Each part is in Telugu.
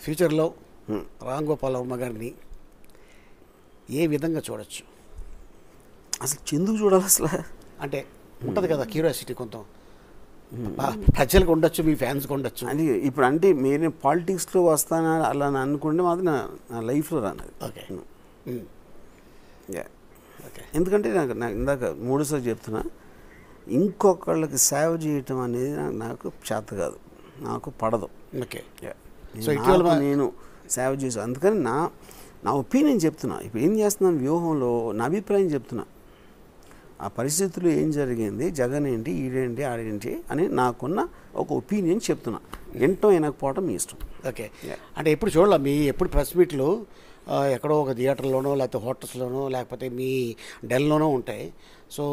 ఫ్యూచర్లో రామ్ గోపాల్ వర్మ గారిని ఏ విధంగా చూడొచ్చు? అసలు ఎందుకు చూడాలి అసలు? అంటే ఉంటుంది కదా క్యూరియాసిటీ కొంత, ప్రజలకు ఉండొచ్చు, మీ ఫ్యాన్స్కి ఉండొచ్చు. అని ఇప్పుడు అంటే మీరు పాలిటిక్స్లో వస్తానా అలా అనుకుంటే మాత్రం నా లైఫ్లో రానది. Okay okay. ఎందుకంటే నాకు ఇందాక మూడోసారి చెప్తున్నా, ఇంకొకళ్ళకి సేవ చేయటం అనేది నాకు చేత కాదు, నాకు పడదు. ఓకే. సో ఇటీవల నేను సేవ చేసాను, అందుకని నా ఒపీనియన్ చెప్తున్నా. ఇప్పుడు ఏం చేస్తున్నాను వ్యూహంలో నా అభిప్రాయం చెప్తున్నా. ఆ పరిస్థితుల్లో ఏం జరిగింది, జగన్ ఏంటి, ఈడేంటి, ఆడేంటి అని నాకున్న ఒక ఒపీనియన్ చెప్తున్నా. వినటం వినకపోవటం మీ ఇష్టం. ఓకే. అంటే ఎప్పుడు చూడాల మీ ఎప్పుడు ప్రెస్ మీట్లు ఎక్కడో ఒక థియేటర్లోనో లేకపోతే హోటల్స్లోనో లేకపోతే మీ డెల్లోనో ఉంటాయి. సో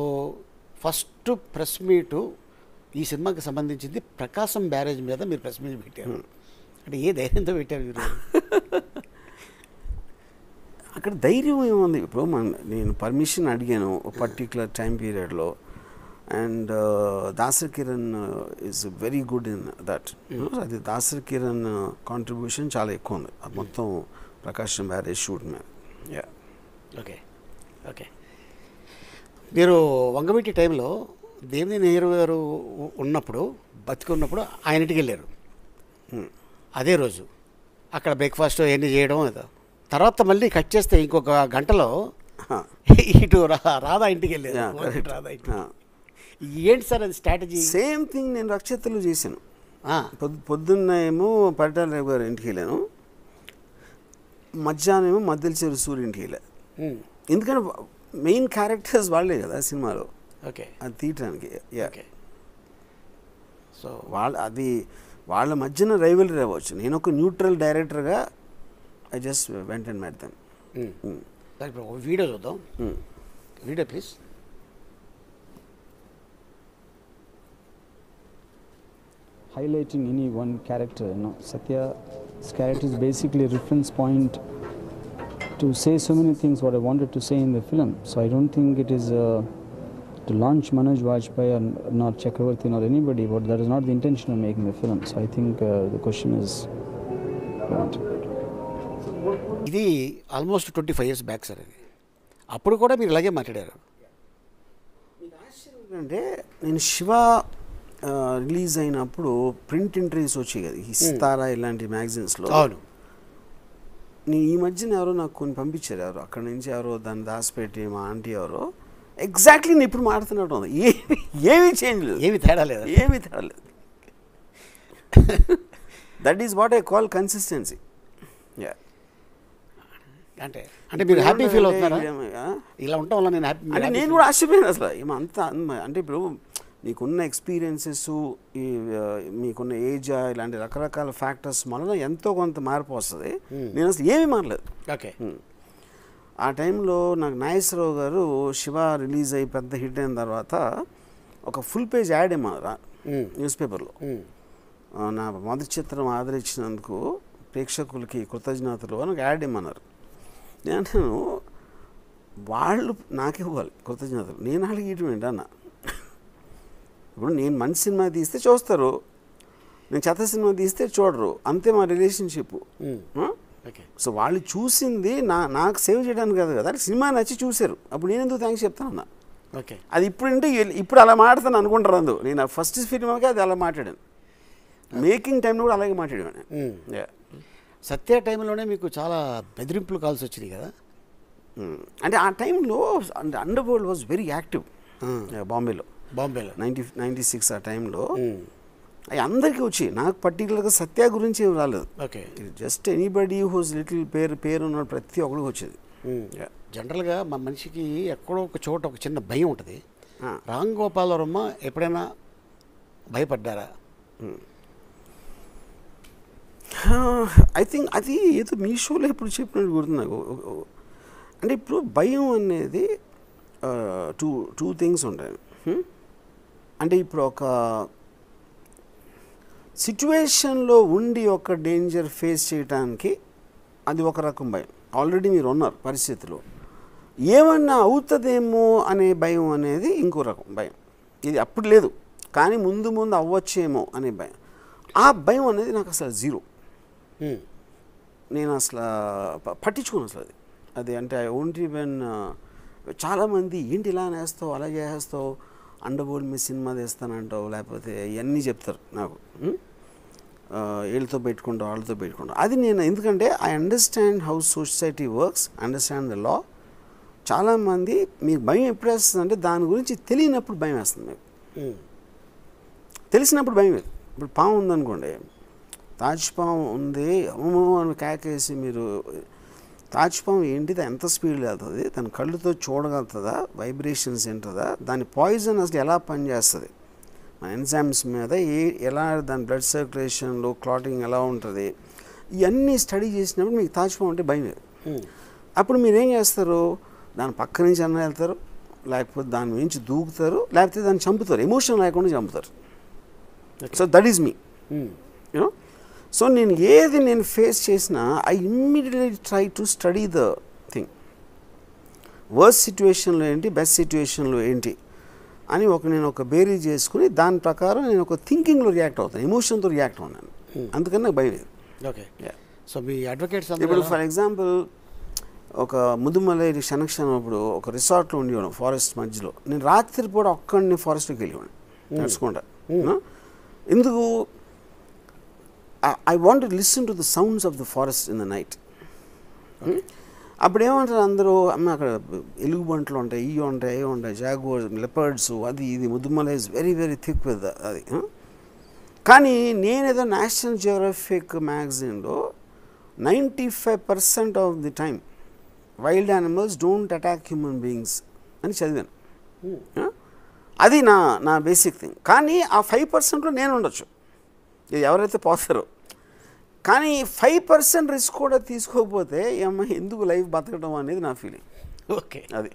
ఫస్ట్ ప్రెస్ మీటు ఈ సినిమాకి సంబంధించింది ప్రకాశం బ్యారేజ్ మీద మీరు ప్రెస్ మీట్ పెట్టారు. అంటే ఏ ధైర్యంతో పెట్టారు మీరు? అక్కడ ధైర్యం ఏముంది? ఇప్పుడు నేను పర్మిషన్ అడిగాను పర్టిక్యులర్ టైం పీరియడ్లో, and Dasari Kiran is very good in that. అది దాసర్ కిరణ్ కాంట్రిబ్యూషన్ చాలా ఎక్కువ ఉంది అది మొత్తం ప్రకాశం బ్యారేజ్ షూట్ మీద. Okay okay. మీరు వంగవీటి టైంలో దేవినేని నెహ్రూ గారు ఉన్నప్పుడు, బతికున్నప్పుడు ఆయన ఇంటికి వెళ్ళారు. అదే రోజు అక్కడ బ్రేక్ఫాస్ట్ అవన్నీ చేయడం. తర్వాత మళ్ళీ కట్ చేస్తే ఇంకొక గంటలో ఇటు రాధా ఇంటికి వెళ్ళారు. రాధా ఇంటికి ఏంటి సార్ అది స్ట్రాటజీ? సేమ్ థింగ్ నేను రక్షితలో చేశాను. పొద్దున్న ఏమో పరిటాల రావు గారు ఇంటికి వెళ్ళాను, మధ్యాహ్నం ఏమో మద్దెల చెరు సూర్య ఇంటికి వెళ్ళాను. ఎందుకంటే మెయిన్ క్యారెక్టర్స్ వాళ్ళే కదా సినిమాలో. ఓకే. అది తీయటానికి. ఓకే. సో వాళ్ళ మధ్యన రైవలరీ అవ్వచ్చు. నేను ఒక న్యూట్రల్ డైరెక్టర్గా I just went and met them. ఇప్పుడు వీడియో చూద్దాం. Video please. Highlighting any one character, Satya's character is basically a reference point to say so many things what I wanted to say in the film. So I don't think it is to launch Manoj Vajpayee or not Chakravarti nor anybody, but that is not the intention of making the film. So I think the question is right. ఇది ఆల్మోస్ట్ 25 years బ్యాక్ సార్. ఇది అప్పుడు కూడా మీరు ఇలాగే మాట్లాడారు. అంటే నేను శివ రిలీజ్ అయినప్పుడు ప్రింట్ ఇంటర్వ్యూస్ వచ్చాయి కదా, ఇస్తారా ఇలాంటి మ్యాగజైన్స్లో. అవును. నేను ఈ మధ్యన ఎవరో నాకు కొన్ని పంపించారు, ఎవరు అక్కడ నుంచి ఎవరో దాన్ని దాచిపెట్టి మా ఆంటీ ఎవరో. ఎగ్జాక్ట్లీ నేను ఇప్పుడు మాడుతున్నట్టు ఉంది. ఏమీ చేంజ్ లేదు, ఏమి తేడా లేదు, ఏమీ తేడా లేదు. That is what I call consistency. అంటే మీరు హ్యాపీ ఫీల్ అవుతున్నారా ఇలా ఉండటం వల్ల? నేను హ్యాపీ అంటే నేను కూడా ఆశ్చర్యపోయాను అసలు. ఏమంతా అంటే ఇప్పుడు మీకున్న ఎక్స్పీరియన్సెస్, మీకున్న ఏజ్, ఇలాంటి రకరకాల ఫ్యాక్టర్స్ వలన ఎంతో కొంత మార్పు వస్తుంది. నేను అసలు ఏమీ మారలేదు. ఓకే. ఆ టైంలో నాకు నాగేశ్వరరావు గారు శివ రిలీజ్ అయ్యి పెద్ద హిట్ అయిన తర్వాత ఒక ఫుల్ పేజ్ యాడ్ ఏమన్నారా న్యూస్ పేపర్లో, నా మొదటి చిత్రం ఆదరించినందుకు ప్రేక్షకులకి కృతజ్ఞతలు అని యాడ్ ఏమన్నారు. నేను వాళ్ళు నాకు ఇవ్వాలి కృతజ్ఞతలు, నేను వాళ్ళకి ఇవ్వడం ఏంటన్నా. ఇప్పుడు నేను మంచి సినిమా తీస్తే చూస్తారు, నేను చెత్త సినిమా తీస్తే చూడరు, అంతే మా రిలేషన్షిప్. సో వాళ్ళు చూసింది నాకు సేవ్ చేయడానికి కాదు కదా, సినిమా నచ్చి చూశారు. అప్పుడు నేను ఎందుకు థ్యాంక్స్ చెప్తానన్నా. ఓకే. అది ఇప్పుడు అలా మాట్లాడతాను అనుకుంటారు. అందు నేను ఫస్ట్ సినిమాకి అది అలా మాట్లాడాను, మేకింగ్ టైంలో కూడా అలాగే మాట్లాడాను. సత్య టైంలోనే మీకు చాలా బెదిరింపులు కాల్సి వచ్చినాయి కదా. అంటే ఆ టైంలో under world was very active బాంబేలో 96 ఆ టైంలో. అవి అందరికీ వచ్చి, నాకు పర్టికులర్గా సత్య గురించి ఏం రాలేదు. Okay. Just anybody who's little పేరు ఉన్నాడు ప్రతి ఒక్కడికి వచ్చేది. జనరల్గా మా మనిషికి ఎక్కడో ఒక చోట ఒక చిన్న భయం ఉంటుంది. రామ్ గోపాల్ వర్మ ఎప్పుడైనా భయపడ్డారా? ఐ థింక్ అది ఏదో మీ షోలో ఇప్పుడు చెప్పినట్టు గుర్తు నాకు. అంటే ఇప్పుడు భయం అనేది టూ థింగ్స్ ఉంటాయి. అంటే ఇప్పుడు ఒక సిచ్యువేషన్లో ఉండి ఒక డేంజర్ ఫేస్ చేయడానికి అది ఒక రకం భయం. ఆల్రెడీ మీరు ఉన్నారు పరిస్థితిలో, ఏమన్నా అవుతుందేమో అనే భయం అనేది ఇంకో రకం భయం. ఇది అప్పుడు లేదు, కానీ ముందు అవ్వచ్చేమో అనే భయం. ఆ భయం అనేది నాకు అసలు జీరో. నేను అసలు పట్టించుకోను అసలు అది అంటే ఐ ఓంట్ ఈవెన్ చాలామంది ఏంటి ఇలా నేస్తావు అలా చేసేస్తావు అండర్వరల్డ్ మీద సినిమా తీస్తానంటావు లేకపోతే ఇవన్నీ చెప్తారు నాకు వీళ్ళతో పెట్టుకుంటావు వాళ్ళతో పెట్టుకుంటావు అది నేను ఎందుకంటే I understand how society works understand the law చాలామంది మీకు భయం ఎప్పుడు వేస్తుంది అంటే దాని గురించి తెలియనప్పుడు భయం వేస్తుంది మీకు తెలిసినప్పుడు భయం లేదు ఇప్పుడు పాము ఉందనుకోండి తాజ్పాము ఉంది అమ్మో అని కేకేసి మీరు తాజ్పాము ఏంటిది ఎంత స్పీడ్ వెళ్తుంది దాని కళ్ళుతో చూడగలుగుతుందా వైబ్రేషన్స్ ఏంటుందా దాని పాయిజన్ అసలు ఎలా పనిచేస్తుంది మన ఎంజైమ్స్ మీద ఎలా దాని బ్లడ్ సర్క్యులేషన్లో క్లాటింగ్ ఎలా ఉంటుంది ఇవన్నీ స్టడీ చేసినప్పుడు మీకు తాజ్పాము అంటే భయం లేదు అప్పుడు మీరు ఏం చేస్తారు దాని పక్క నుంచి అన్న వెళ్తారు లేకపోతే దాని నుంచి దూకుతారు లేకపోతే దాన్ని చంపుతారు ఎమోషన్ లేకుండా చంపుతారు so that is me you know so నేను ఏది నేను ఫేస్ చేసినా I immediately try to study the thing worst సిచ్యువేషన్లో ఏంటి బెస్ట్ సిచ్యువేషన్లో ఏంటి అని నేను ఒక బేరీ చేసుకుని దాని ప్రకారం నేను ఒక థింకింగ్లో రియాక్ట్ అవుతాను ఎమోషన్తో రియాక్ట్ అవుతాను అందుకని నాకు భయం లేదు ఓకే సో మీ అడ్వకేట్స్ ఇప్పుడు ఫర్ ఎగ్జాంపుల్ ఒక ముదుమలైరి క్షణక్షణం అప్పుడు ఒక రిసార్ట్లో ఉండేవాడు ఫారెస్ట్ మధ్యలో నేను రాత్రిపూట ఒక్కడిని ఫారెస్ట్లోకి వెళ్ళేవాడిని నడుచుకుంటా ఎందుకు I want to listen to the sounds of the forest in the night అప్పుడు ఏమంటారు అందరూ అమ్మ అక్కడ ఎలుగుబంట్లు ఉంటాయి ఇవి ఉంటాయి జాగువార్ లెపర్డ్స్ అది ఇది Mudumalai is very very thick with అది కానీ నేనేదో నేషనల్ జియోగ్రఫిక్ మ్యాగజైన్లో 95% of the time wild animals don't attack human beings అని చదివాను అది నా బేసిక్ థింగ్ కానీ ఆ 5%లో నేను ఉండొచ్చు ఎవరైతే పోతారో కానీ 5% రిస్క్ కూడా తీసుకోకపోతే అమ్మ ఎందుకు లైఫ్ బతకడం అనేది నా ఫీలింగ్ ఓకే అది